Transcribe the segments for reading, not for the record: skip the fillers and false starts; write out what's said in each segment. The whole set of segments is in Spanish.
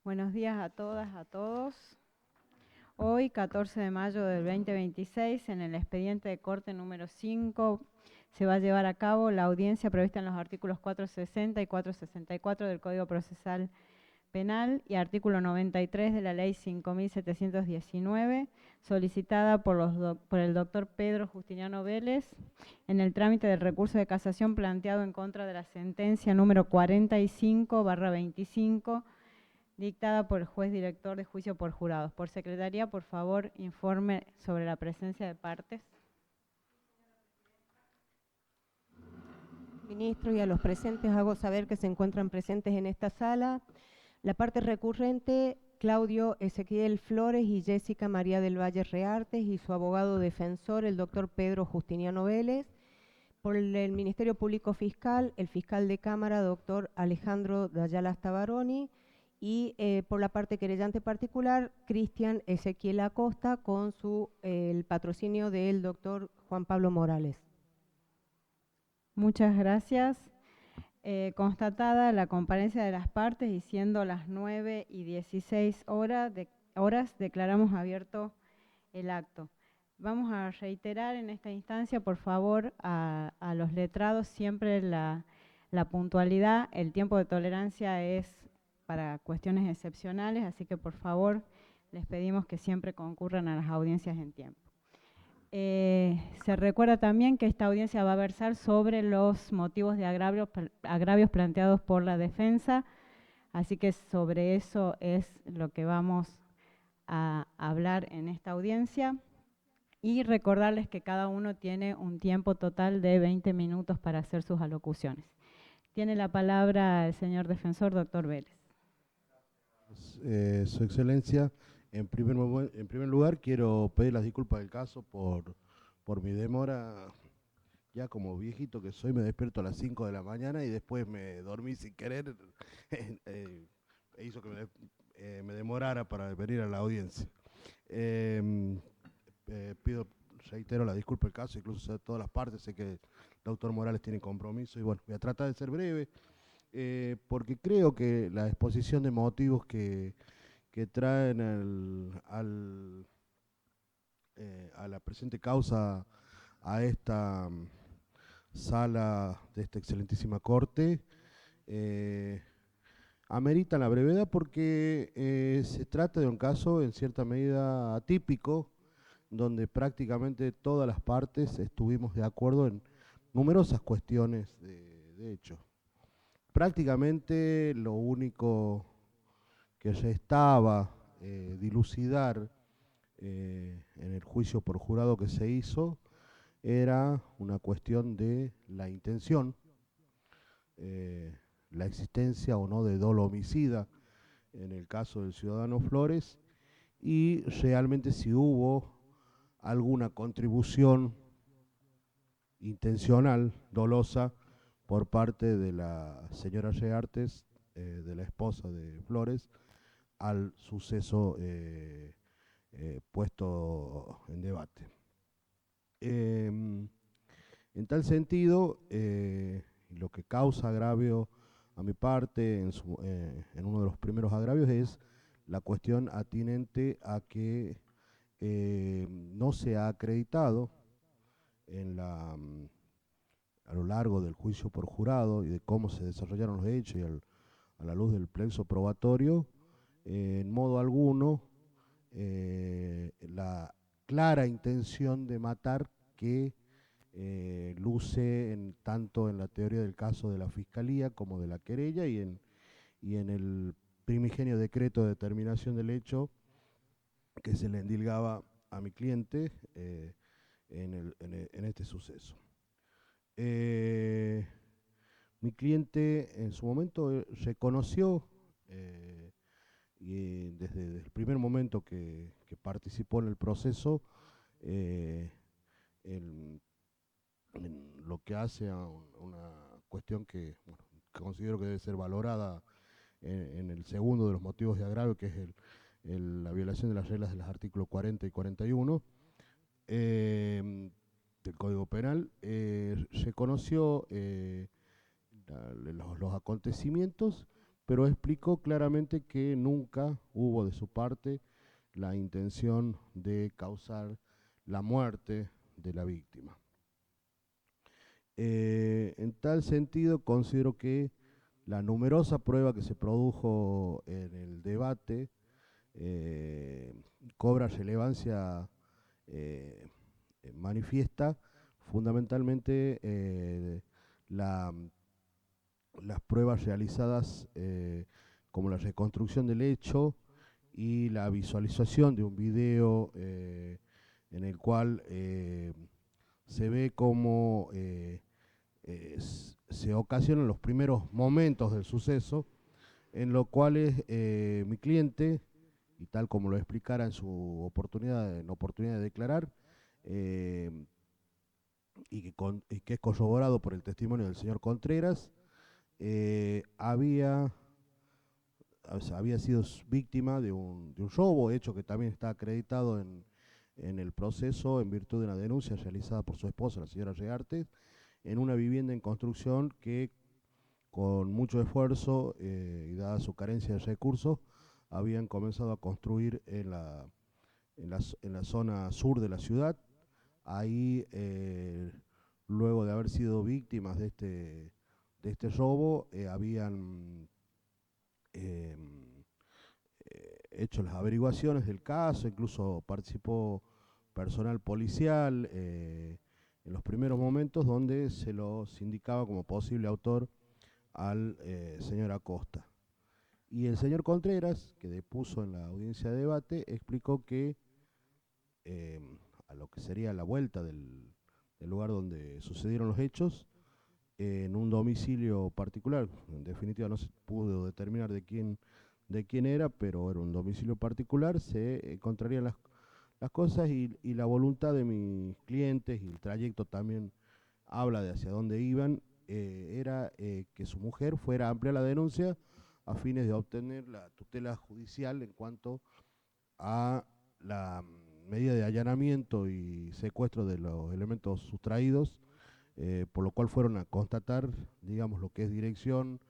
Buenos días a todas, a todos. Hoy, 14 de mayo del 2026, en el expediente de corte número 5, se va a llevar a cabo la audiencia prevista en los artículos 460 y 464 del Código Procesal Penal y artículo 93 de la Ley 5.719, solicitada por el doctor Pedro Justiniano Vélez en el trámite del recurso de casación planteado en contra de la sentencia número 45/25, dictada por el juez director de juicio por jurados. Por secretaría, por favor, informe sobre la presencia de partes. Ministro, y a los presentes hago saber que se encuentran presentes en esta sala la parte recurrente, Claudio Ezequiel Flores y Jessica María del Valle Reartes, y su abogado defensor, el doctor Pedro Justiniano Vélez. Por el Ministerio Público Fiscal, el fiscal de Cámara, doctor Alejandro Dayala Stavaroni, y por la parte querellante particular, Cristian Ezequiel Acosta, con el patrocinio del doctor Juan Pablo Morales. Muchas gracias. Constatada la comparencia de las partes y siendo las 9:16 horas, declaramos abierto el acto. Vamos a reiterar en esta instancia, por favor, a los letrados siempre la puntualidad. El tiempo de tolerancia es para cuestiones excepcionales, así que por favor les pedimos que siempre concurran a las audiencias en tiempo. Se recuerda también que esta audiencia va a versar sobre los motivos de agravios planteados por la defensa, así que sobre eso es lo que vamos a hablar en esta audiencia. Y recordarles que cada uno tiene un tiempo total de 20 minutos para hacer sus alocuciones. Tiene la palabra el señor defensor, doctor Vélez. Su Excelencia, en primer lugar quiero pedir las disculpas del caso por mi demora. Ya como viejito que soy, me despierto a las 5 de la mañana y después me dormí sin querer. Hizo que me demorara para venir a la audiencia. Reitero la disculpa del caso, incluso a todas las partes. Sé que el doctor Morales tiene compromiso y bueno, voy a tratar de ser breve, porque creo que la exposición de motivos que traen a la presente causa a esta sala de esta excelentísima corte amerita la brevedad, porque se trata de un caso en cierta medida atípico, donde prácticamente todas las partes estuvimos de acuerdo en numerosas cuestiones de hecho. Prácticamente lo único que restaba dilucidar en el juicio por jurado que se hizo era una cuestión de la intención, la existencia o no de dolo homicida en el caso del ciudadano Flores, y realmente si hubo alguna contribución intencional, dolosa, por parte de la señora Reartes, de la esposa de Flores, al suceso puesto en debate. En tal sentido, lo que causa agravio a mi parte en uno de los primeros agravios es la cuestión atinente a que no se ha acreditado a lo largo del juicio por jurado y de cómo se desarrollaron los hechos y a la luz del plexo probatorio, en modo alguno la clara intención de matar que luce tanto en la teoría del caso de la Fiscalía como de la querella y en el primigenio decreto de determinación del hecho que se le endilgaba a mi cliente en este suceso. Mi cliente en su momento reconoció, y desde el primer momento que participó en el proceso, en lo que hace a una cuestión que considero que debe ser valorada en el segundo de los motivos de agravio, que es la violación de las reglas de los artículos 40 y 41 del Código Penal. Se conoció los acontecimientos, pero explicó claramente que nunca hubo de su parte la intención de causar la muerte de la víctima. En tal sentido, considero que la numerosa prueba que se produjo en el debate cobra relevancia manifiesta fundamentalmente las pruebas realizadas como la reconstrucción del hecho y la visualización de un video en el cual se ve cómo se ocasionan los primeros momentos del suceso, en los cuales mi cliente, y tal como lo explicara en su oportunidad de declarar, y que es corroborado por el testimonio del señor Contreras, había sido víctima de un robo, hecho que también está acreditado en el proceso en virtud de una denuncia realizada por su esposa, la señora Reartes, en una vivienda en construcción que con mucho esfuerzo y dada su carencia de recursos, habían comenzado a construir en la zona sur de la ciudad. Ahí, luego de haber sido víctimas de este robo, habían hecho las averiguaciones del caso, incluso participó personal policial en los primeros momentos donde se los indicaba como posible autor al señor Acosta. Y el señor Contreras, que depuso en la audiencia de debate, explicó que a lo que sería la vuelta del lugar donde sucedieron los hechos, en un domicilio particular, en definitiva no se pudo determinar de quién era, pero era un domicilio particular, se encontrarían las cosas y la voluntad de mis clientes, y el trayecto también habla de hacia dónde iban, era que su mujer fuera a ampliar la denuncia a fines de obtener la tutela judicial en cuanto a la medida de allanamiento y secuestro de los elementos sustraídos, por lo cual fueron a constatar, digamos, lo que es dirección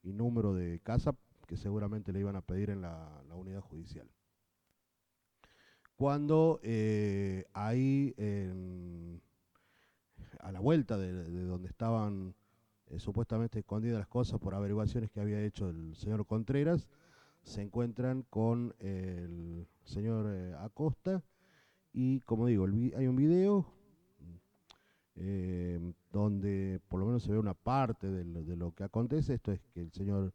y número de casa, que seguramente le iban a pedir en la unidad judicial. Cuando ahí, a la vuelta de donde estaban supuestamente escondidas las cosas por averiguaciones que había hecho el señor Contreras, se encuentran con el señor Acosta, y como digo, hay un video donde por lo menos se ve una parte de lo que acontece. Esto es que el señor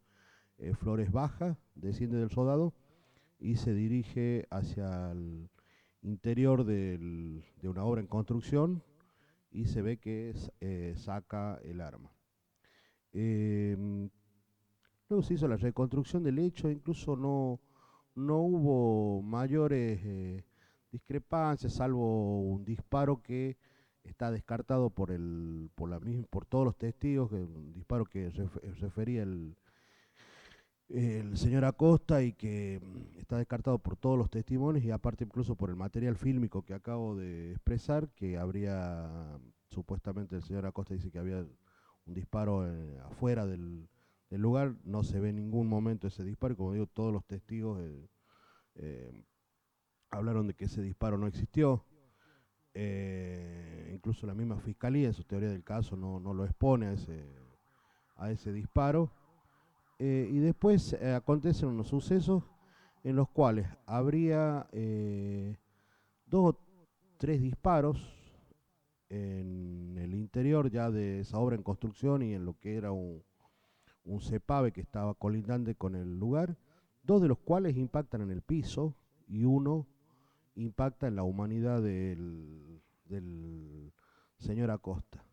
Flores baja, desciende del rodado y se dirige hacia el interior de una obra en construcción, y se ve que saca el arma. Luego se hizo la reconstrucción del hecho, incluso no hubo mayores discrepancias, salvo un disparo que está descartado por todos los testigos, que un disparo que refería el señor Acosta, y que está descartado por todos los testimonios, y aparte incluso por el material fílmico que acabo de expresar, que habría, supuestamente el señor Acosta dice que había un disparo afuera del lugar. No se ve en ningún momento ese disparo, y como digo, todos los testigos hablaron de que ese disparo no existió. Incluso la misma fiscalía en su teoría del caso no lo expone a ese disparo. Y después acontecen unos sucesos en los cuales habría 2 o 3 disparos en el interior ya de esa obra en construcción y en lo que era un cepave que estaba colindante con el lugar, 2 de los cuales impactan en el piso y uno impacta en la humanidad del señor Acosta.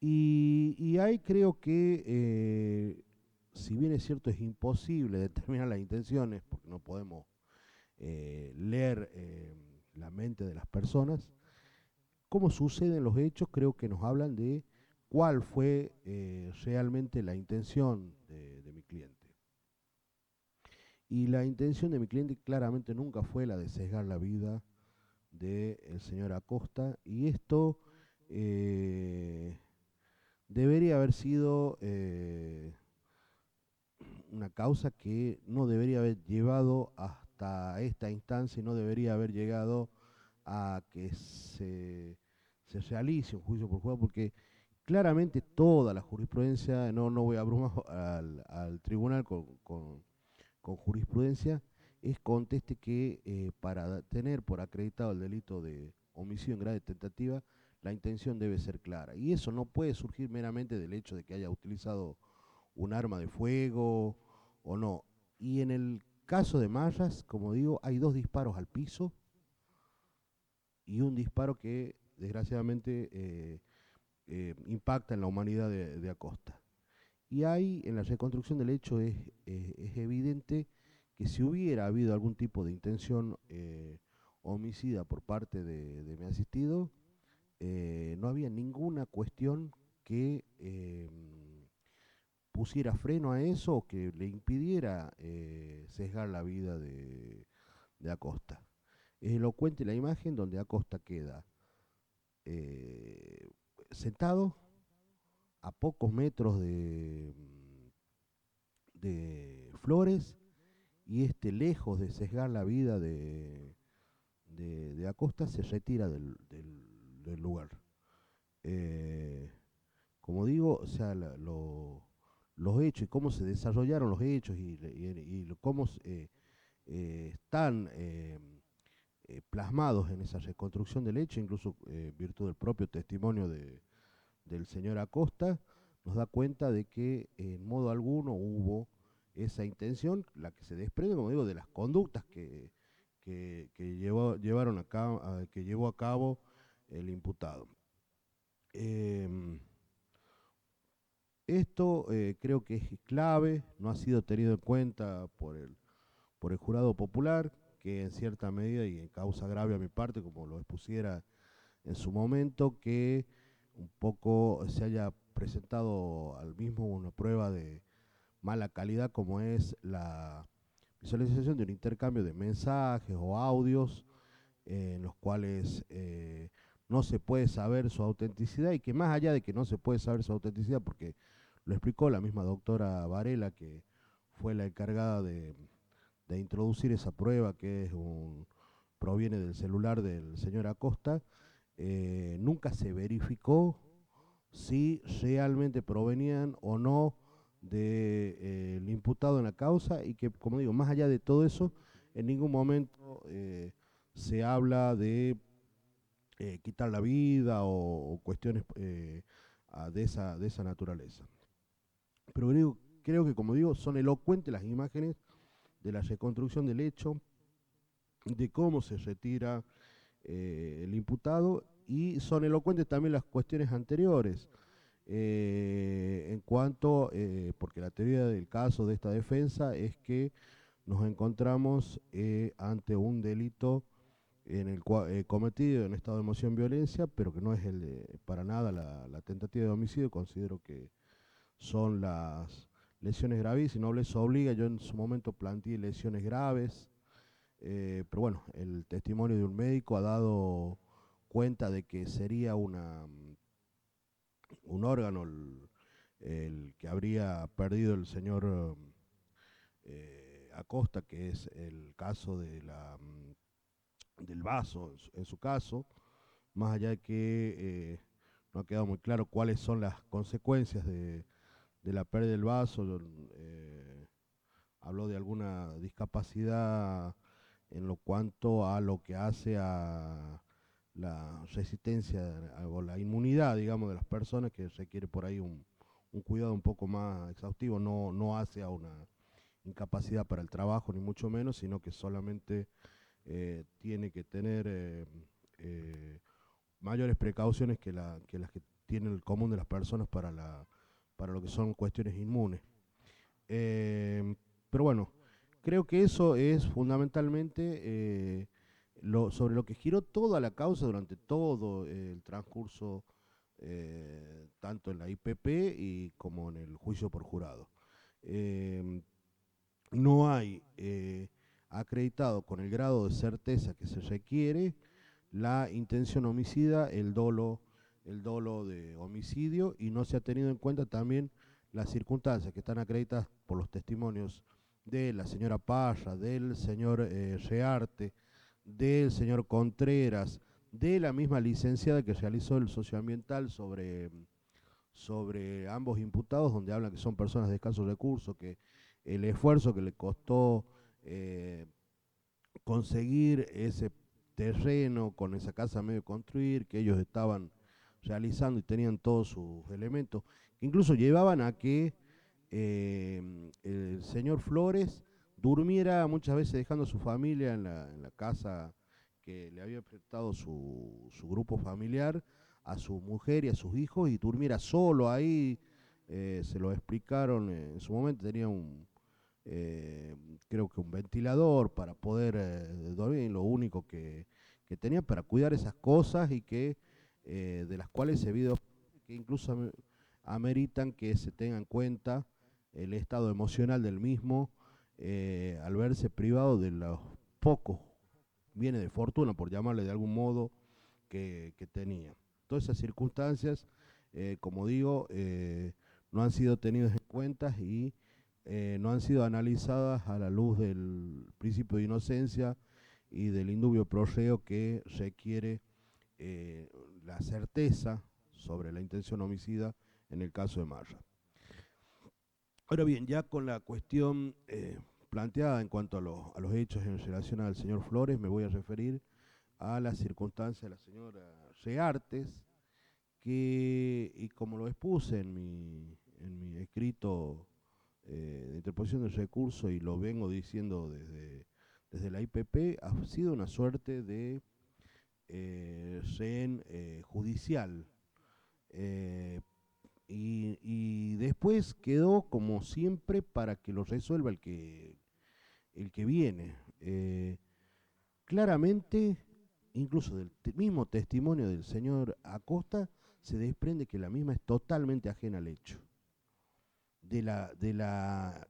Y ahí creo que, si bien es cierto, es imposible determinar las intenciones, porque no podemos leer la mente de las personas, cómo suceden los hechos creo que nos hablan de cuál fue realmente la intención de mi cliente. Y la intención de mi cliente claramente nunca fue la de sesgar la vida del señor Acosta, y esto debería haber sido una causa que no debería haber llevado hasta esta instancia y no debería haber llegado a que se realice un juicio por jurado, porque claramente toda la jurisprudencia, no voy a abrumar al tribunal con jurisprudencia, es conteste que para tener por acreditado el delito de homicidio en grado de tentativa, la intención debe ser clara. Y eso no puede surgir meramente del hecho de que haya utilizado un arma de fuego o no. Y en el caso de Marras, como digo, hay 2 disparos al piso y un disparo que desgraciadamente impacta en la humanidad de Acosta. Y ahí, en la reconstrucción del hecho, es evidente que si hubiera habido algún tipo de intención homicida por parte de mi asistido, no había ninguna cuestión que pusiera freno a eso o que le impidiera sesgar la vida de Acosta. Es elocuente la imagen donde Acosta queda sentado a pocos metros de Flores, y lejos de sesgar la vida de Acosta, se retira del lugar. Como digo, o sea, los hechos y cómo se desarrollaron los hechos y cómo están plasmados en esa reconstrucción del hecho, incluso virtud del propio testimonio del señor Acosta, nos da cuenta de que en modo alguno hubo esa intención, la que se desprende, como digo, de las conductas que llevó a cabo el imputado. Esto creo que es clave, no ha sido tenido en cuenta por el jurado popular, que en cierta medida y en causa grave a mi parte, como lo expusiera en su momento, que un poco se haya presentado al mismo una prueba de mala calidad, como es la visualización de un intercambio de mensajes o audios en los cuales no se puede saber su autenticidad, y que más allá de que no se puede saber su autenticidad, porque lo explicó la misma doctora Varela, que fue la encargada de introducir esa prueba, que proviene del celular del señor Acosta, nunca se verificó si realmente provenían o no del imputado en la causa, y que, como digo, más allá de todo eso, en ningún momento se habla de quitar la vida o cuestiones de esa naturaleza. Pero creo que, como digo, son elocuentes las imágenes de la reconstrucción del hecho, de cómo se retira el imputado, y son elocuentes también las cuestiones anteriores, en cuanto, porque la teoría del caso de esta defensa es que nos encontramos ante un delito cometido en estado de emoción violencia, pero que no es para nada la tentativa de homicidio. Considero que son las lesiones graves, y no les obliga. Yo en su momento planteé lesiones graves, pero bueno, el testimonio de un médico ha dado cuenta de que sería un órgano el que habría perdido el señor Acosta, que es el caso del vaso en su caso, más allá de que no ha quedado muy claro cuáles son las consecuencias de la pérdida del vaso. Habló de alguna discapacidad en lo cuanto a lo que hace a la resistencia o la inmunidad, digamos, de las personas, que requiere por ahí un cuidado un poco más exhaustivo. No hace a una incapacidad para el trabajo, ni mucho menos, sino que solamente tiene que tener mayores precauciones que las que tiene el común de las personas para lo que son cuestiones inmunes. Pero bueno, creo que eso es fundamentalmente sobre lo que giró toda la causa durante todo el transcurso, tanto en la IPP y como en el juicio por jurado. No hay acreditado con el grado de certeza que se requiere la intención homicida, el dolo de homicidio, y no se ha tenido en cuenta también las circunstancias que están acreditadas por los testimonios de la señora Parra, del señor Rearte, del señor Contreras, de la misma licenciada que realizó el socioambiental sobre ambos imputados, donde hablan que son personas de escasos recursos, que el esfuerzo que le costó conseguir ese terreno con esa casa a medio construir, que ellos estaban realizando y tenían todos sus elementos, que incluso llevaban a que el señor Flores durmiera muchas veces dejando a su familia en la casa que le había prestado su grupo familiar, a su mujer y a sus hijos, y durmiera solo ahí. Se lo explicaron en su momento, tenía creo que un ventilador para poder dormir, lo único que tenía para cuidar esas cosas y que de las cuales se vio que incluso ameritan que se tenga en cuenta el estado emocional del mismo al verse privado de los pocos bienes de fortuna, por llamarle de algún modo, que tenía. Todas esas circunstancias, como digo, no han sido tenidas en cuenta y no han sido analizadas a la luz del principio de inocencia y del indubio pro reo que requiere la certeza sobre la intención homicida en el caso de Marra. Ahora bien, ya con la cuestión planteada en cuanto a los hechos en relación al señor Flores, me voy a referir a las circunstancias de la señora Reartes, que, y como lo expuse en mi escrito de interposición del recurso, y lo vengo diciendo desde la IPP, ha sido una suerte de rehén judicial. Y después quedó como siempre para que lo resuelva el que viene. Claramente, incluso del mismo testimonio del señor Acosta, se desprende que la misma es totalmente ajena al hecho. De la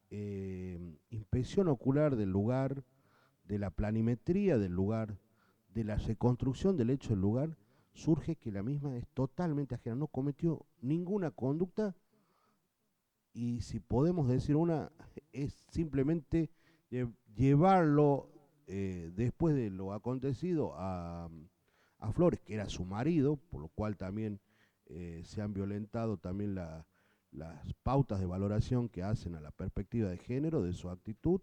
inspección ocular del lugar, de la planimetría del lugar, de la reconstrucción del hecho del lugar, surge que la misma es totalmente ajena, no cometió ninguna conducta, y si podemos decir una, es simplemente llevarlo después de lo acontecido a Flores, que era su marido, por lo cual también se han violentado también las pautas de valoración que hacen a la perspectiva de género de su actitud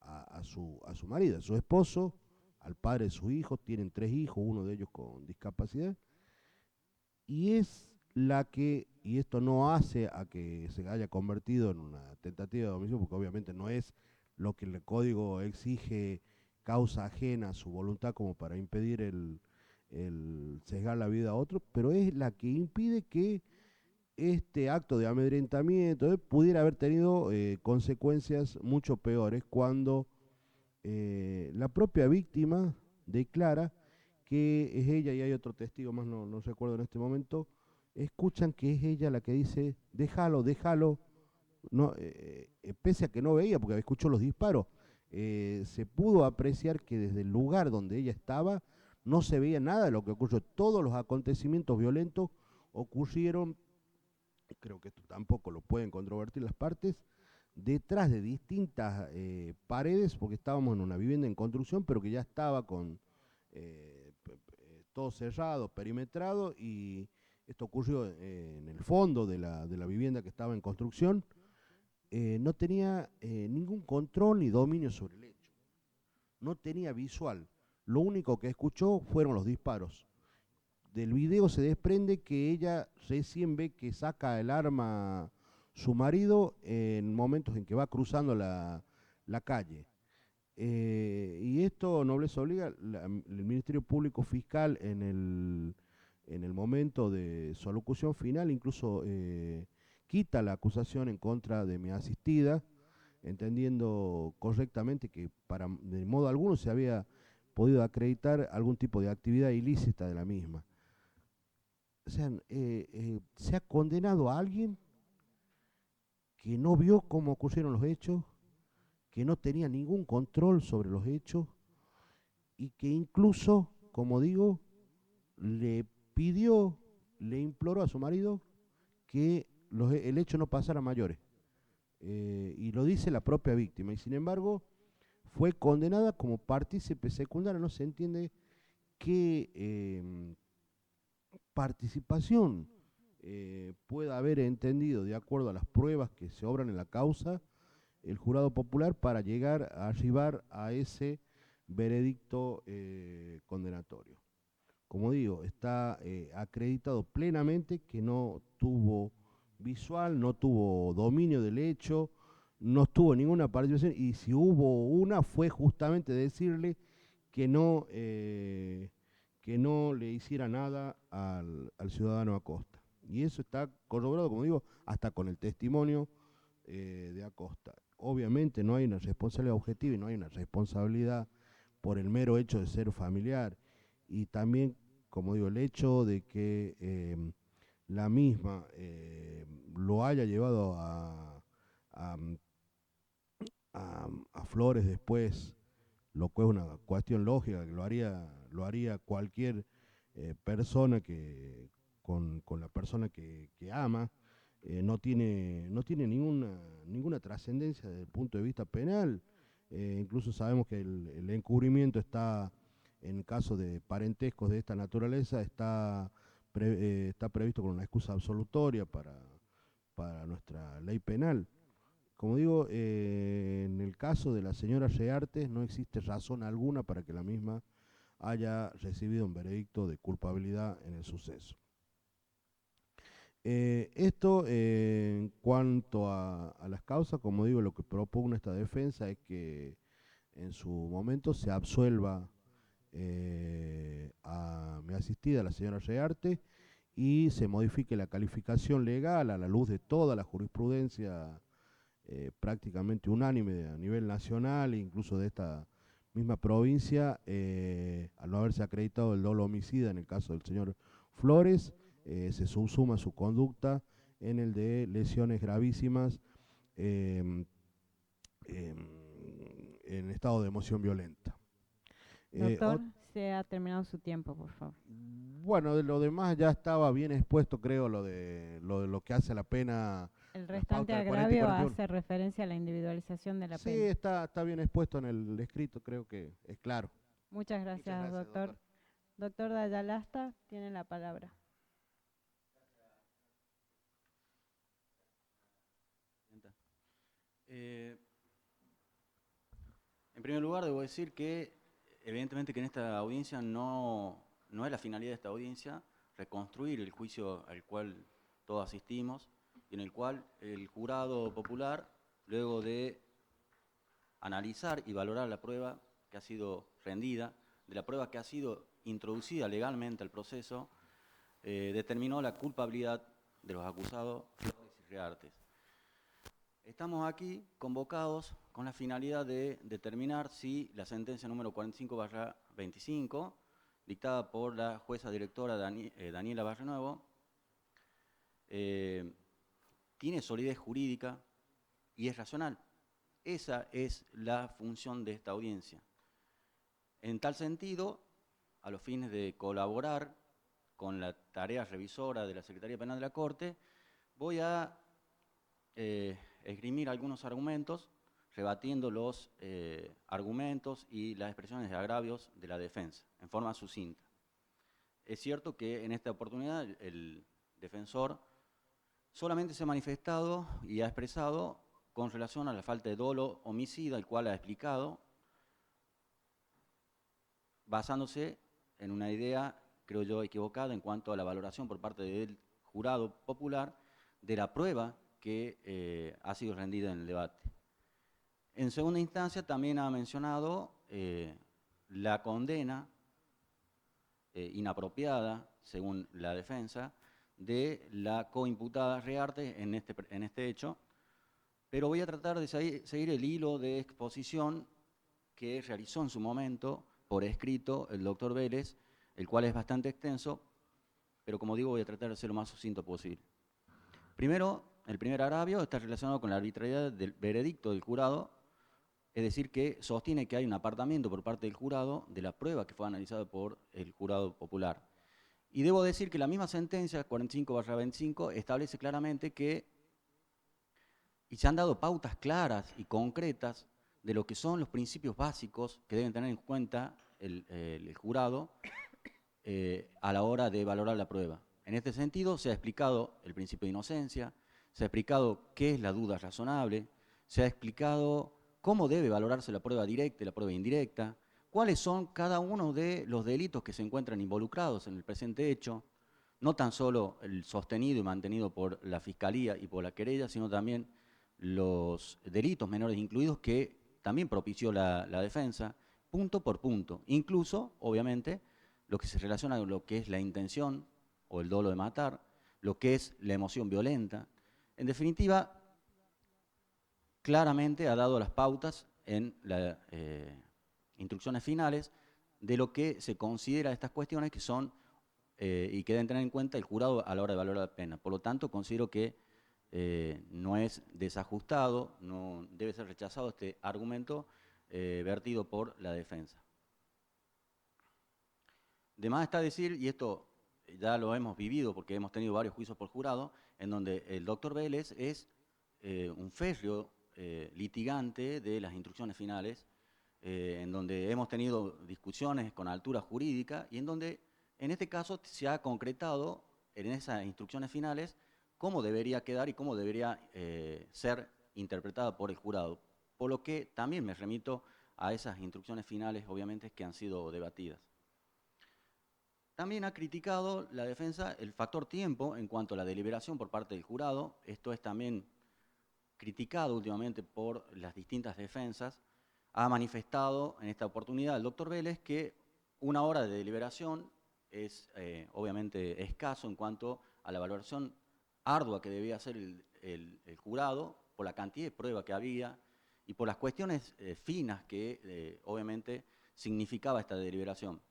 a su marido, a su esposo, al padre de sus hijos. Tienen 3 hijos, uno de ellos con discapacidad, y es la que, y esto no hace a que se haya convertido en una tentativa de homicidio, porque obviamente no es lo que el código exige, causa ajena a su voluntad como para impedir el sesgar la vida a otro, pero es la que impide que este acto de amedrentamiento pudiera haber tenido consecuencias mucho peores, cuando la propia víctima declara que es ella, y hay otro testigo más, no recuerdo en este momento, escuchan que es ella la que dice, déjalo, no, pese a que no veía, porque escuchó los disparos, se pudo apreciar que desde el lugar donde ella estaba no se veía nada de lo que ocurrió. Todos los acontecimientos violentos ocurrieron, creo que esto tampoco lo pueden controvertir las partes, detrás de distintas paredes, porque estábamos en una vivienda en construcción, pero que ya estaba con todo cerrado, perimetrado, y esto ocurrió en el fondo de la vivienda que estaba en construcción. No tenía ningún control ni dominio sobre el hecho, no tenía visual, lo único que escuchó fueron los disparos. Del video se desprende que ella recién ve que saca el arma su marido en momentos en que va cruzando la calle. Y esto no les obliga, el Ministerio Público Fiscal en el momento de su alocución final incluso quita la acusación en contra de mi asistida, entendiendo correctamente que de modo alguno se había podido acreditar algún tipo de actividad ilícita de la misma. O sea, se ha condenado a alguien que no vio cómo ocurrieron los hechos, que no tenía ningún control sobre los hechos, y que incluso, como digo, le imploró a su marido que el hecho no pasara a mayores. y lo dice la propia víctima, y sin embargo fue condenada como partícipe secundaria. No se entiende qué participación pueda haber entendido, de acuerdo a las pruebas que se obran en la causa, el jurado popular para llegar a arribar a ese veredicto condenatorio. Como digo, está acreditado plenamente que no tuvo visual, no tuvo dominio del hecho, no tuvo ninguna participación, y si hubo una fue justamente decirle que no le hiciera nada al ciudadano Acosta. Y eso está corroborado, como digo, hasta con el testimonio de Acosta. Obviamente no hay una responsabilidad objetiva y no hay una responsabilidad por el mero hecho de ser familiar. Y también, como digo, el hecho de que la misma lo haya llevado a, a Flores después, lo cual es una cuestión lógica, que lo haría cualquier persona con la persona que ama, no tiene ninguna trascendencia desde el punto de vista penal. Incluso sabemos que el encubrimiento está, en caso de parentescos de esta naturaleza, está previsto con una excusa absolutoria para nuestra ley penal. Como digo, en el caso de la señora Reartes no existe razón alguna para que la misma haya recibido un veredicto de culpabilidad en el suceso. Esto en cuanto a las causas, como digo, lo que propugna esta defensa es que en su momento se absuelva a mi asistida, la señora Rearte, y se modifique la calificación legal a la luz de toda la jurisprudencia prácticamente unánime a nivel nacional, incluso de esta misma provincia, al no haberse acreditado el dolo homicida en el caso del señor Flores, se subsuma su conducta en el de lesiones gravísimas en estado de emoción violenta. Doctor, se ha terminado su tiempo, por favor. Bueno, de lo demás ya estaba bien expuesto, creo, lo de lo que hace la pena. El restante agravio hace referencia a la individualización de la pena. Sí, está bien expuesto en el escrito, creo que es claro. Muchas gracias, doctor. Doctor Dayalasta, tiene la palabra. En primer lugar, debo decir que evidentemente que en esta audiencia no es la finalidad de esta audiencia reconstruir el juicio al cual todos asistimos y en el cual el jurado popular, luego de analizar y valorar la prueba que ha sido rendida, de la prueba que ha sido introducida legalmente al proceso, determinó la culpabilidad de los acusados Flores y Reartes. Estamos aquí convocados con la finalidad de determinar si la sentencia número 45/25, dictada por la jueza directora Daniela Barrenuevo, tiene solidez jurídica y es racional. Esa es la función de esta audiencia. En tal sentido, a los fines de colaborar con la tarea revisora de la Secretaría Penal de la Corte, voy a esgrimir algunos argumentos, rebatiendo los argumentos y las expresiones de agravios de la defensa, en forma sucinta. Es cierto que en esta oportunidad el defensor solamente se ha manifestado y ha expresado con relación a la falta de dolo homicida, el cual ha explicado, basándose en una idea, creo yo, equivocada en cuanto a la valoración por parte del jurado popular de la prueba que ha sido rendida en el debate. En segunda instancia, también ha mencionado la condena inapropiada, según la defensa, de la coimputada Rearte en este hecho, pero voy a tratar de seguir el hilo de exposición que realizó en su momento por escrito el doctor Vélez, el cual es bastante extenso, pero como digo, voy a tratar de ser lo más sucinto posible. Primero, el primer agravio está relacionado con la arbitrariedad del veredicto del jurado, es decir, que sostiene que hay un apartamiento por parte del jurado de la prueba que fue analizada por el jurado popular. Y debo decir que la misma sentencia, 45/25, establece claramente que y se han dado pautas claras y concretas de lo que son los principios básicos que deben tener en cuenta el jurado a la hora de valorar la prueba. En este sentido, se ha explicado el principio de inocencia, se ha explicado qué es la duda razonable, se ha explicado cómo debe valorarse la prueba directa y la prueba indirecta, cuáles son cada uno de los delitos que se encuentran involucrados en el presente hecho, no tan solo el sostenido y mantenido por la Fiscalía y por la querella, sino también los delitos menores incluidos que también propició la defensa, punto por punto. Incluso, obviamente, lo que se relaciona con lo que es la intención o el dolo de matar, lo que es la emoción violenta. En definitiva, claramente ha dado las pautas en las instrucciones finales de lo que se considera estas cuestiones que son y que deben tener en cuenta el jurado a la hora de valorar la pena. Por lo tanto, considero que no es desajustado, no debe ser rechazado este argumento vertido por la defensa. De más está decir, y esto ya lo hemos vivido porque hemos tenido varios juicios por jurado, en donde el doctor Vélez es un férreo litigante de las instrucciones finales, en donde hemos tenido discusiones con altura jurídica y en donde en este caso se ha concretado en esas instrucciones finales cómo debería quedar y cómo debería ser interpretada por el jurado. Por lo que también me remito a esas instrucciones finales, obviamente, que han sido debatidas. También ha criticado la defensa el factor tiempo en cuanto a la deliberación por parte del jurado. Esto es también criticado últimamente por las distintas defensas. Ha manifestado en esta oportunidad el doctor Vélez que 1 hora de deliberación es obviamente escaso en cuanto a la valoración ardua que debía hacer el jurado por la cantidad de prueba que había y por las cuestiones finas que obviamente significaba esta deliberación.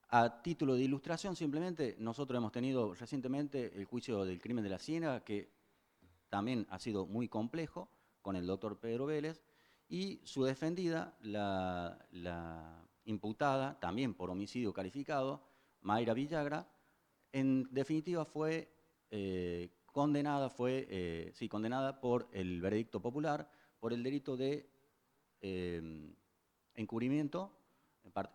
A título de ilustración, simplemente, nosotros hemos tenido recientemente el juicio del crimen de la Ciénaga, que también ha sido muy complejo, con el doctor Pedro Vélez, y su defendida, la imputada, también por homicidio calificado, Mayra Villagra, en definitiva fue condenada por el veredicto popular por el delito de encubrimiento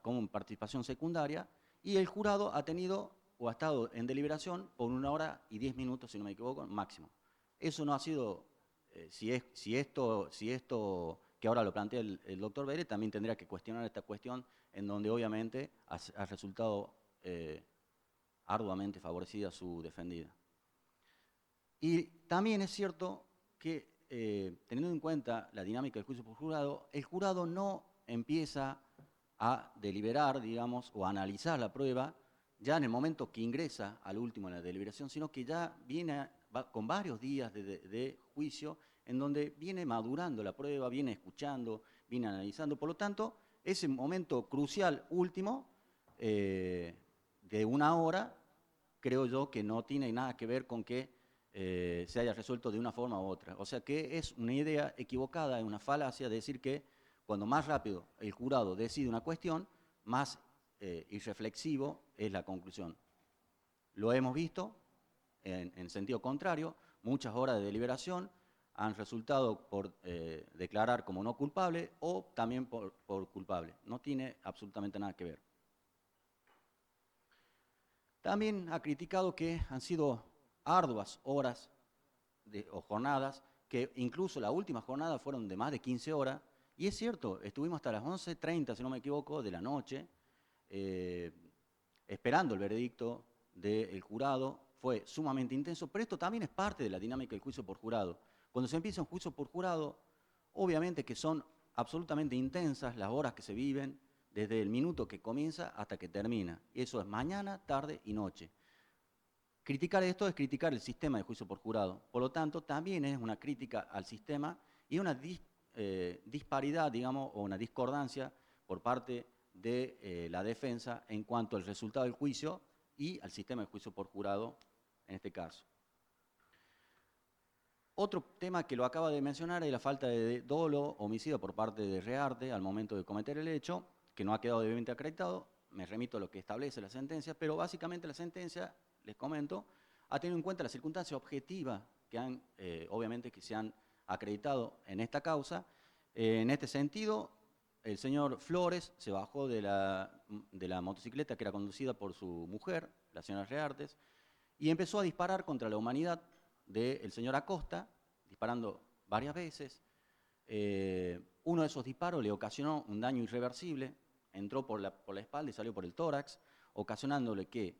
como participación secundaria, y el jurado ha tenido o ha estado en deliberación por 1 hora y 10 minutos, si no me equivoco, máximo. Eso no ha sido, si esto que ahora lo plantea el doctor Vélez, también tendría que cuestionar esta cuestión en donde obviamente ha resultado arduamente favorecida su defendida. Y también es cierto que, teniendo en cuenta la dinámica del juicio por jurado, el jurado no empieza a deliberar, digamos, o a analizar la prueba ya en el momento que ingresa al último en la deliberación, sino que ya viene con varios días de juicio en donde viene madurando la prueba, viene escuchando, viene analizando. Por lo tanto, ese momento crucial último de 1 hora, creo yo que no tiene nada que ver con que se haya resuelto de una forma u otra. O sea que es una idea equivocada, es una falacia decir que cuando más rápido el jurado decide una cuestión, más irreflexivo es la conclusión. Lo hemos visto en sentido contrario, muchas horas de deliberación han resultado por declarar como no culpable o también por culpable. No tiene absolutamente nada que ver. También ha criticado que han sido arduas horas o jornadas, que incluso la última jornada fueron de más de 15 horas, y es cierto, estuvimos hasta las 11:30, si no me equivoco, de la noche, esperando el veredicto del jurado. Fue sumamente intenso, pero esto también es parte de la dinámica del juicio por jurado. Cuando se empieza un juicio por jurado, obviamente que son absolutamente intensas las horas que se viven, desde el minuto que comienza hasta que termina. Eso es mañana, tarde y noche. Criticar esto es criticar el sistema de juicio por jurado. Por lo tanto, también es una crítica al sistema y una disparidad, digamos, o una discordancia por parte de la defensa en cuanto al resultado del juicio y al sistema de juicio por jurado en este caso. Otro tema que lo acaba de mencionar es la falta de dolo, homicidio por parte de Rearte al momento de cometer el hecho, que no ha quedado debidamente acreditado. Me remito a lo que establece la sentencia, pero básicamente la sentencia, les comento, ha tenido en cuenta la circunstancia objetiva que han, obviamente, que se han acreditado en esta causa. En este sentido, el señor Flores se bajó de la motocicleta que era conducida por su mujer, la señora Reartes, y empezó a disparar contra la humanidad del señor Acosta, disparando varias veces. Uno de esos disparos le ocasionó un daño irreversible, entró por la espalda y salió por el tórax, ocasionándole que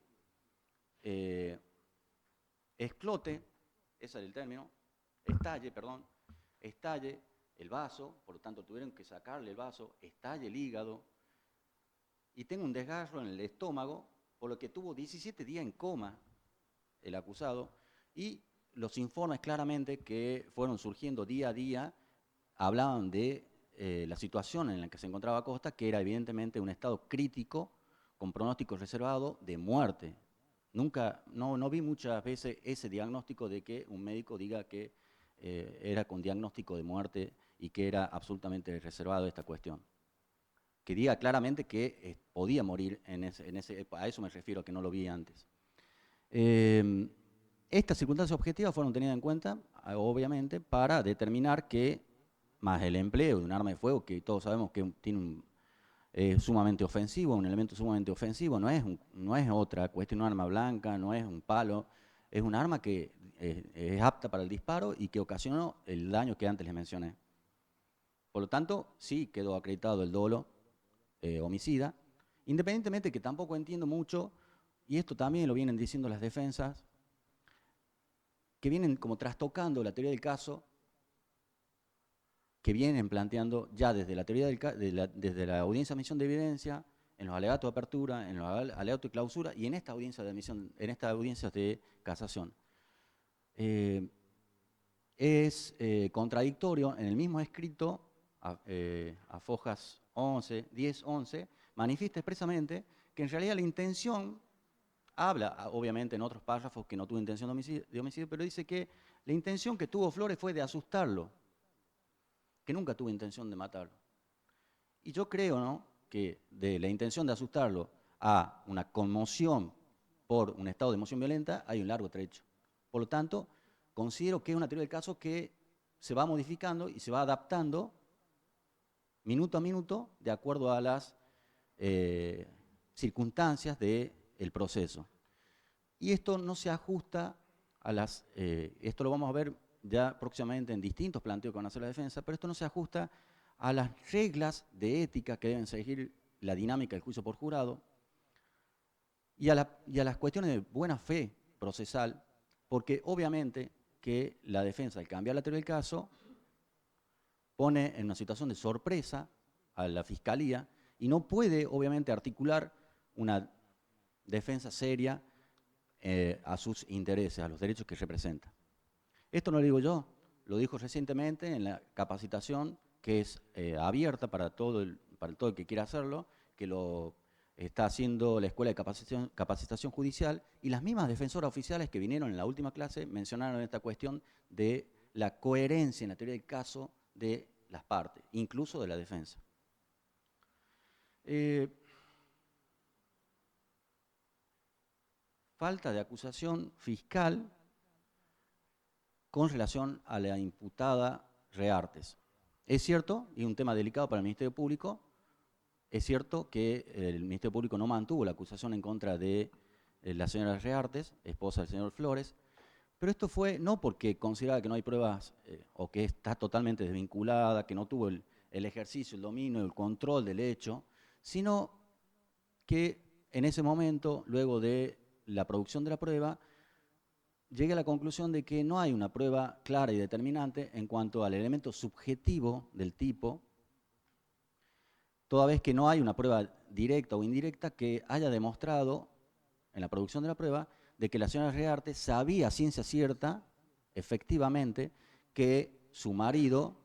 explote, ese es el término, estalle el vaso, por lo tanto tuvieron que sacarle el vaso, estalle el hígado y tenga un desgarro en el estómago, por lo que tuvo 17 días en coma el acusado, y los informes claramente que fueron surgiendo día a día hablaban de la situación en la que se encontraba Acosta, que era evidentemente un estado crítico con pronóstico reservado de muerte. No vi muchas veces ese diagnóstico de que un médico diga que era con diagnóstico de muerte y que era absolutamente reservado esta cuestión. Que diga claramente que podía morir a eso me refiero, que no lo vi antes. Estas circunstancias objetivas fueron tenidas en cuenta, obviamente, para determinar que, más el empleo de un arma de fuego, que todos sabemos que tiene sumamente ofensivo, un elemento sumamente ofensivo, no es otra cuestión, un arma blanca, no es un palo, es un arma que es apta para el disparo y que ocasionó el daño que antes les mencioné. Por lo tanto, sí quedó acreditado el dolo homicida, independientemente que tampoco entiendo mucho, y esto también lo vienen diciendo las defensas, que vienen como trastocando la teoría del caso, que vienen planteando ya desde la teoría desde la audiencia de admisión de evidencia, en los alegatos de apertura, en los alegatos de clausura y en esta audiencia de admisión, en estas audiencias de casación. Es contradictorio en el mismo escrito, a fojas 10-11, manifiesta expresamente que en realidad la intención, habla obviamente en otros párrafos que no tuvo intención de homicidio, pero dice que la intención que tuvo Flores fue de asustarlo, que nunca tuvo intención de matarlo. Y yo creo, ¿no?, que de la intención de asustarlo a una conmoción por un estado de emoción violenta hay un largo trecho. Por lo tanto, considero que es una teoría del caso que se va modificando y se va adaptando minuto a minuto de acuerdo a las circunstancias del proceso. Y esto no se ajusta a esto lo vamos a ver ya próximamente en distintos planteos que van a hacer la defensa, pero esto no se ajusta a las reglas de ética que deben seguir la dinámica del juicio por jurado y a las cuestiones de buena fe procesal, porque obviamente que la defensa, al cambiar la teoría del caso, pone en una situación de sorpresa a la Fiscalía y no puede, obviamente, articular una defensa seria a sus intereses, a los derechos que representa. Esto no lo digo yo, lo dijo recientemente en la capacitación que es abierta para todo el que quiera hacerlo, que lo está haciendo la Escuela de Capacitación Judicial, y las mismas defensoras oficiales que vinieron en la última clase mencionaron esta cuestión de la coherencia en la teoría del caso de las partes, incluso de la defensa. Falta de acusación fiscal con relación a la imputada Reartes. Es cierto, y un tema delicado para el Ministerio Público, es cierto que el Ministerio Público no mantuvo la acusación en contra de la señora Reartes, esposa del señor Flores, pero esto fue no porque consideraba que no hay pruebas o que está totalmente desvinculada, que no tuvo el ejercicio, el dominio, el control del hecho, sino que en ese momento, luego de la producción de la prueba, llegué a la conclusión de que no hay una prueba clara y determinante en cuanto al elemento subjetivo del tipo, toda vez que no hay una prueba directa o indirecta que haya demostrado en la producción de la prueba de que la señora Reartes sabía a ciencia cierta, efectivamente, que su marido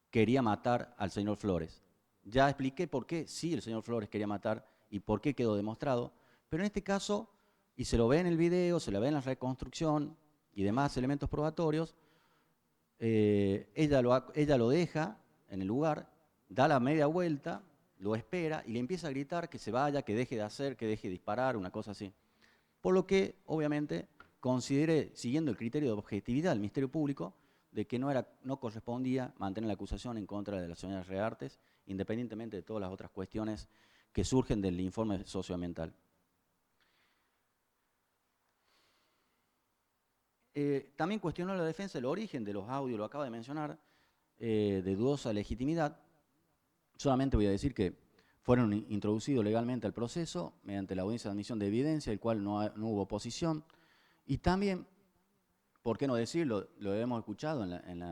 quería matar al señor Flores. Ya expliqué por qué sí el señor Flores quería matar y por qué quedó demostrado, pero en este caso, y se lo ve en el video, se lo ve en la reconstrucción y demás elementos probatorios, ella lo deja en el lugar, da la media vuelta, lo espera y le empieza a gritar que se vaya, que deje de hacer, que deje de disparar, una cosa así. Por lo que, obviamente, consideré, siguiendo el criterio de objetividad del Ministerio Público, de que no correspondía mantener la acusación en contra de la señora Reartes, independientemente de todas las otras cuestiones que surgen del informe socioambiental. También cuestionó la defensa el origen de los audios, lo acaba de mencionar, de dudosa legitimidad. Solamente voy a decir que fueron introducidos legalmente al proceso mediante la audiencia de admisión de evidencia, el cual no hubo oposición. Y también, ¿por qué no decirlo? Lo hemos escuchado en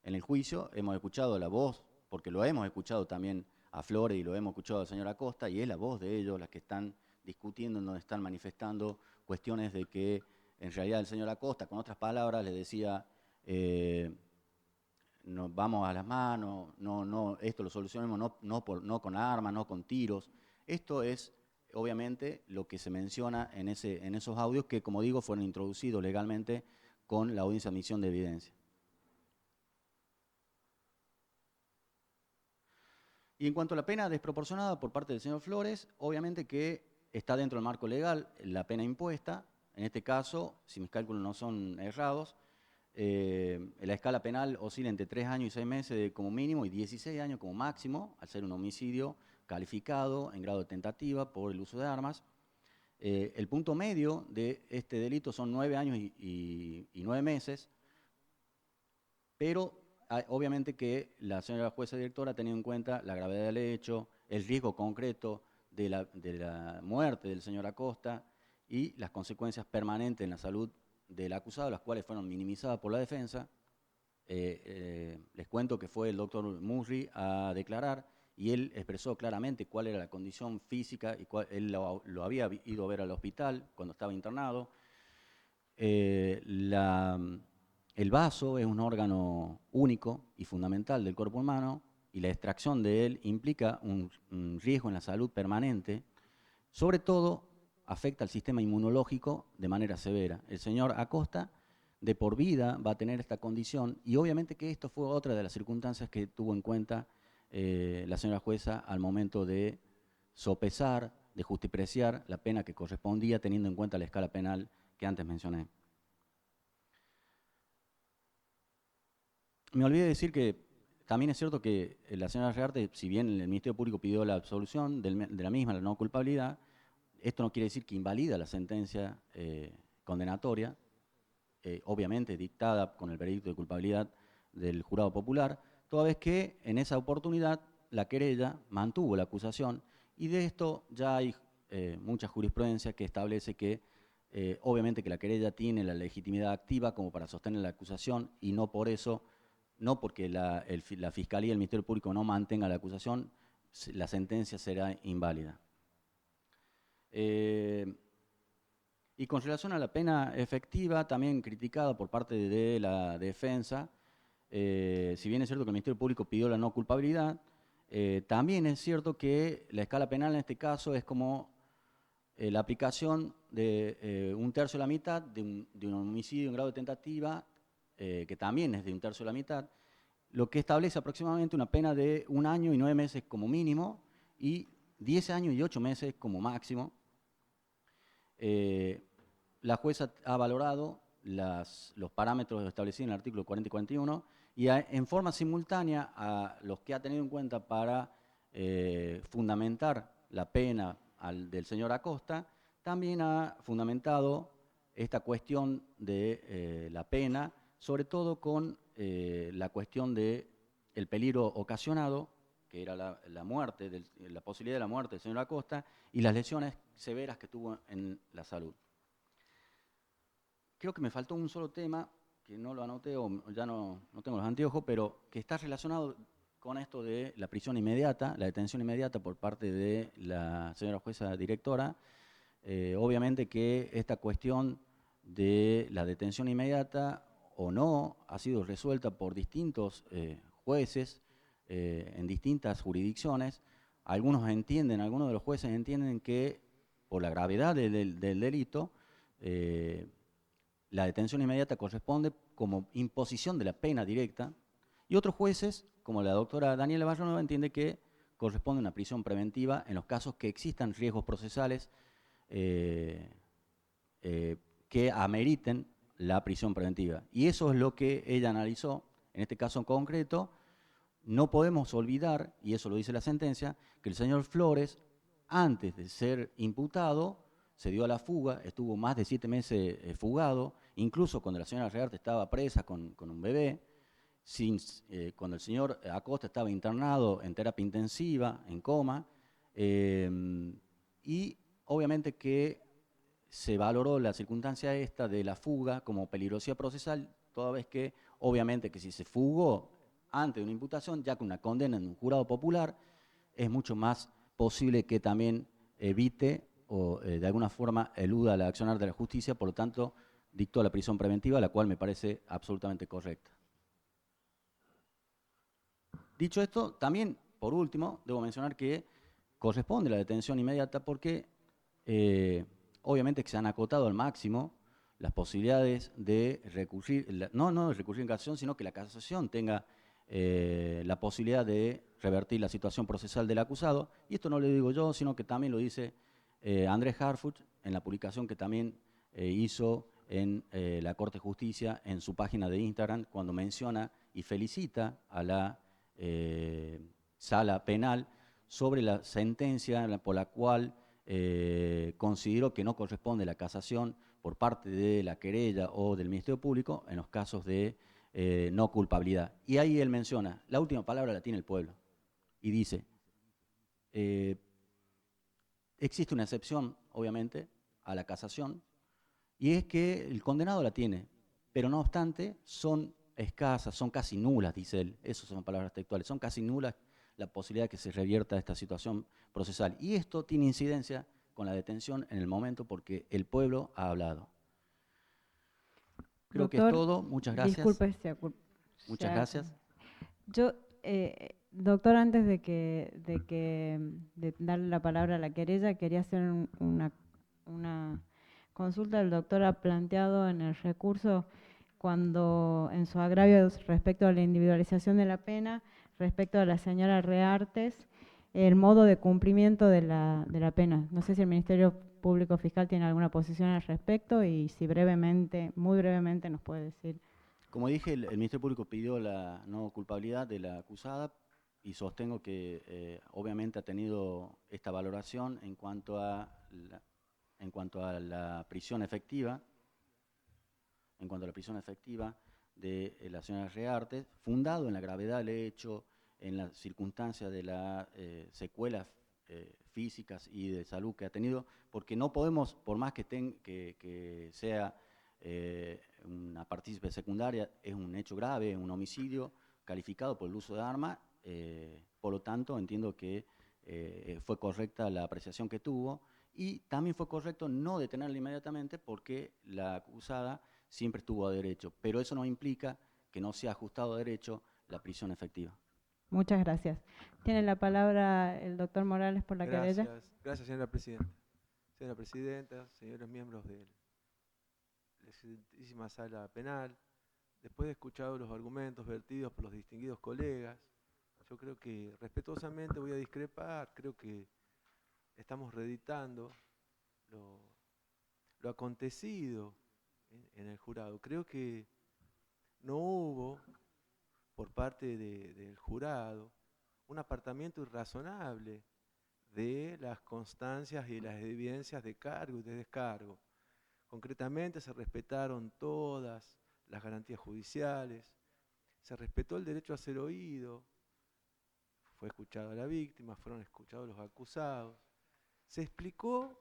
el juicio, hemos escuchado la voz, porque lo hemos escuchado también a Flores y lo hemos escuchado al señor Acosta, y es la voz de ellos las que están discutiendo, donde están manifestando cuestiones de que en realidad el señor Acosta, con otras palabras, le decía, nos vamos a las manos, esto lo solucionemos no con armas, no con tiros. Esto es, obviamente, lo que se menciona en esos audios que, como digo, fueron introducidos legalmente con la audiencia de admisión de evidencia. Y en cuanto a la pena desproporcionada por parte del señor Flores, obviamente que está dentro del marco legal la pena impuesta. En este caso, si mis cálculos no son errados, la escala penal oscila entre 3 años y 6 meses como mínimo y 16 años como máximo, al ser un homicidio calificado en grado de tentativa por el uso de armas. El punto medio de este delito son 9 años y 9 meses, pero obviamente que la señora jueza directora ha tenido en cuenta la gravedad del hecho, el riesgo concreto de la muerte del señor Acosta y las consecuencias permanentes en la salud del acusado, las cuales fueron minimizadas por la defensa. Les cuento que fue el doctor Murri a declarar y él expresó claramente cuál era la condición física y él lo había ido a ver al hospital cuando estaba internado. El vaso es un órgano único y fundamental del cuerpo humano y la extracción de él implica un riesgo en la salud permanente, sobre todo afecta al sistema inmunológico de manera severa. El señor Acosta de por vida va a tener esta condición y obviamente que esto fue otra de las circunstancias que tuvo en cuenta la señora jueza al momento de sopesar, de justipreciar la pena que correspondía teniendo en cuenta la escala penal que antes mencioné. Me olvidé decir que también es cierto que la señora Rearte, si bien el Ministerio Público pidió la absolución de la misma, la no culpabilidad, esto no quiere decir que invalida la sentencia condenatoria, obviamente dictada con el veredicto de culpabilidad del jurado popular, toda vez que en esa oportunidad la querella mantuvo la acusación y de esto ya hay mucha jurisprudencia que establece que obviamente que la querella tiene la legitimidad activa como para sostener la acusación y no por eso, no porque la Fiscalía y el Ministerio Público no mantenga la acusación, la sentencia será inválida. Y con relación a la pena efectiva, también criticada por parte de la defensa, si bien es cierto que el Ministerio Público pidió la no culpabilidad, también es cierto que la escala penal en este caso es como la aplicación de 1/3 de la mitad de un homicidio en grado de tentativa, que también es de 1/3 de la mitad, lo que establece aproximadamente una pena de 1 año y 9 meses como mínimo y 10 años y 8 meses como máximo. La jueza ha valorado los parámetros establecidos en el artículo 40 y 41 y en forma simultánea a los que ha tenido en cuenta para fundamentar la pena del señor Acosta, también ha fundamentado esta cuestión de la pena, sobre todo con la cuestión del peligro ocasionado, que era la muerte, la posibilidad de la muerte del señor Acosta, y las lesiones severas que tuvo en la salud. Creo que me faltó un solo tema, que no lo anoté o ya no tengo los anteojos, pero que está relacionado con esto de la prisión inmediata, la detención inmediata por parte de la señora jueza directora. Obviamente que esta cuestión de la detención inmediata o no ha sido resuelta por distintos jueces en distintas jurisdicciones. Algunos de los jueces entienden que por la gravedad del delito, la detención inmediata corresponde como imposición de la pena directa, y otros jueces, como la doctora Daniela Barronova, entiende que corresponde una prisión preventiva en los casos que existan riesgos procesales que ameriten la prisión preventiva. Y eso es lo que ella analizó, en este caso en concreto. No podemos olvidar, y eso lo dice la sentencia, que el señor Flores, antes de ser imputado, se dio a la fuga, estuvo más de 7 meses fugado, incluso cuando la señora Rearte estaba presa con un bebé, cuando el señor Acosta estaba internado en terapia intensiva, en coma, y obviamente que se valoró la circunstancia esta de la fuga como peligrosidad procesal, toda vez que obviamente que si se fugó antes de una imputación, ya con una condena en un jurado popular, es mucho más posible que también evite o de alguna forma eluda el accionar de la justicia, por lo tanto dictó la prisión preventiva, la cual me parece absolutamente correcta. Dicho esto, también, por último, debo mencionar que corresponde la detención inmediata porque obviamente que se han acotado al máximo las posibilidades de recurrir, no de recurrir en casación, sino que la casación tenga la posibilidad de revertir la situación procesal del acusado. Y esto no lo digo yo, sino que también lo dice Andrés Harfuch en la publicación que también hizo en la Corte de Justicia en su página de Instagram, cuando menciona y felicita a la sala penal sobre la sentencia por la cual consideró que no corresponde la casación por parte de la querella o del Ministerio Público en los casos de no culpabilidad. Y ahí él menciona, la última palabra la tiene el pueblo, y dice, existe una excepción, obviamente, a la casación, y es que el condenado la tiene, pero no obstante son escasas, son casi nulas, dice él, esas son palabras textuales, son casi nulas la posibilidad de que se revierta esta situación procesal. Y esto tiene incidencia con la detención en el momento porque el pueblo ha hablado. Creo que es Doctor, todo, muchas gracias. disculpe, Muchas gracias. Yo, doctor, antes de darle la palabra a la querella, quería hacer una consulta. El doctor ha planteado en el recurso, cuando en su agravio respecto a la individualización de la pena, respecto a la señora Reartes, el modo de cumplimiento de la pena. No sé si el Ministerio Público Fiscal tiene alguna posición al respecto y si brevemente, muy brevemente, nos puede decir. Como dije, el Ministerio Público pidió la no culpabilidad de la acusada y sostengo que obviamente ha tenido esta valoración en cuanto a la prisión efectiva, de la señora Reartes, fundado en la gravedad del hecho, en las circunstancias de las secuelas físicas y de salud que ha tenido, porque no podemos, por más que sea una partícipe secundaria, es un hecho grave, un homicidio calificado por el uso de arma, por lo tanto entiendo que fue correcta la apreciación que tuvo y también fue correcto no detenerla inmediatamente porque la acusada siempre estuvo a derecho, pero eso no implica que no sea ajustado a derecho la prisión efectiva. Muchas gracias. Tiene la palabra el doctor Morales por la querella. Gracias, señora presidenta. Señora presidenta, señores miembros de la excelentísima sala penal, después de escuchado los argumentos vertidos por los distinguidos colegas, yo creo que respetuosamente voy a discrepar, creo que estamos reeditando lo acontecido en el jurado. Creo que no hubo, por parte del jurado, un apartamiento irrazonable de las constancias y las evidencias de cargo y de descargo. Concretamente se respetaron todas las garantías judiciales, se respetó el derecho a ser oído, fue escuchada la víctima, fueron escuchados los acusados, se explicó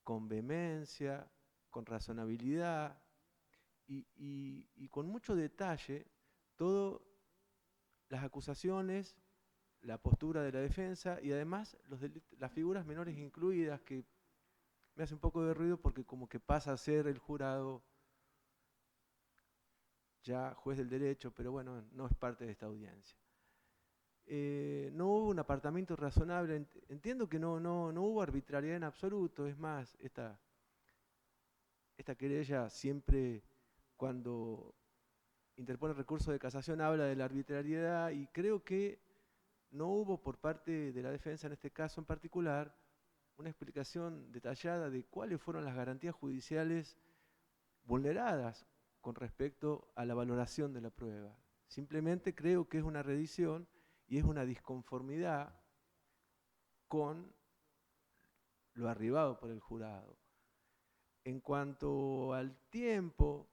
con vehemencia, con razonabilidad y con mucho detalle todas las acusaciones, la postura de la defensa y además las figuras menores incluidas, que me hace un poco de ruido porque como que pasa a ser el jurado ya juez del derecho, pero bueno, no es parte de esta audiencia. No hubo un apartamiento razonable, entiendo que no hubo arbitrariedad en absoluto, es más, esta querella siempre cuando interpone recurso de casación habla de la arbitrariedad y creo que no hubo por parte de la defensa en este caso en particular una explicación detallada de cuáles fueron las garantías judiciales vulneradas con respecto a la valoración de la prueba. Simplemente creo que es una reedición y es una disconformidad con lo arribado por el jurado. En cuanto al tiempo,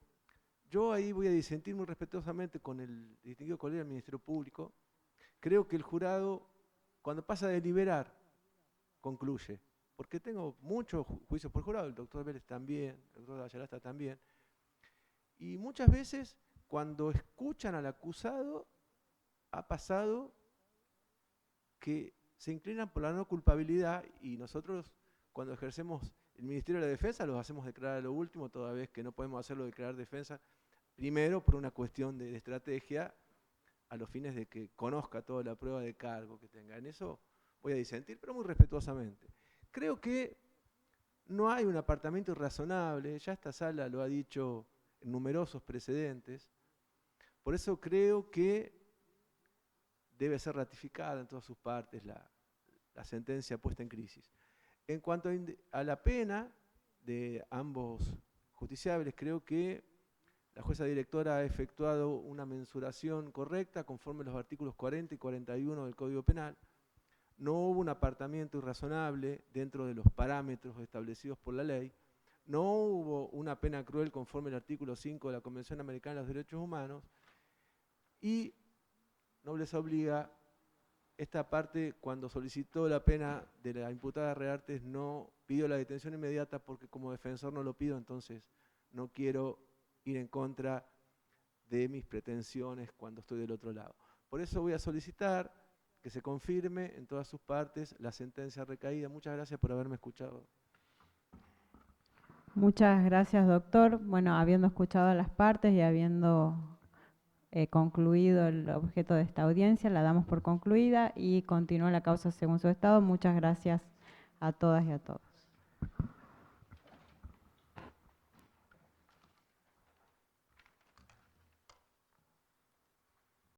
yo ahí voy a disentir muy respetuosamente con el distinguido colega del Ministerio Público. Creo que el jurado, cuando pasa a deliberar, concluye. Porque tengo muchos juicios por jurado, el doctor Vélez también, el doctor Ayalasta también. Y muchas veces, cuando escuchan al acusado, ha pasado que se inclinan por la no culpabilidad y nosotros, cuando ejercemos el Ministerio de la Defensa, los hacemos declarar a lo último, toda vez que no podemos hacerlo declarar defensa, primero por una cuestión de estrategia, a los fines de que conozca toda la prueba de cargo que tenga. En eso voy a disentir, pero muy respetuosamente. Creo que no hay un apartamiento irrazonable, ya esta sala lo ha dicho en numerosos precedentes, por eso creo que debe ser ratificada en todas sus partes la sentencia puesta en crisis. En cuanto a la pena de ambos justiciables, creo que la jueza directora ha efectuado una mensuración correcta conforme a los artículos 40 y 41 del Código Penal. No hubo un apartamiento irrazonable dentro de los parámetros establecidos por la ley. No hubo una pena cruel conforme al artículo 5 de la Convención Americana de los Derechos Humanos. Y no les obliga, esta parte, cuando solicitó la pena de la imputada Reartes, no pidió la detención inmediata porque como defensor no lo pido, entonces no quiero ir en contra de mis pretensiones cuando estoy del otro lado. Por eso voy a solicitar que se confirme en todas sus partes la sentencia recaída. Muchas gracias por haberme escuchado. Muchas gracias, doctor. Bueno, habiendo escuchado a las partes y habiendo concluido el objeto de esta audiencia, la damos por concluida y continúa la causa según su estado. Muchas gracias a todas y a todos.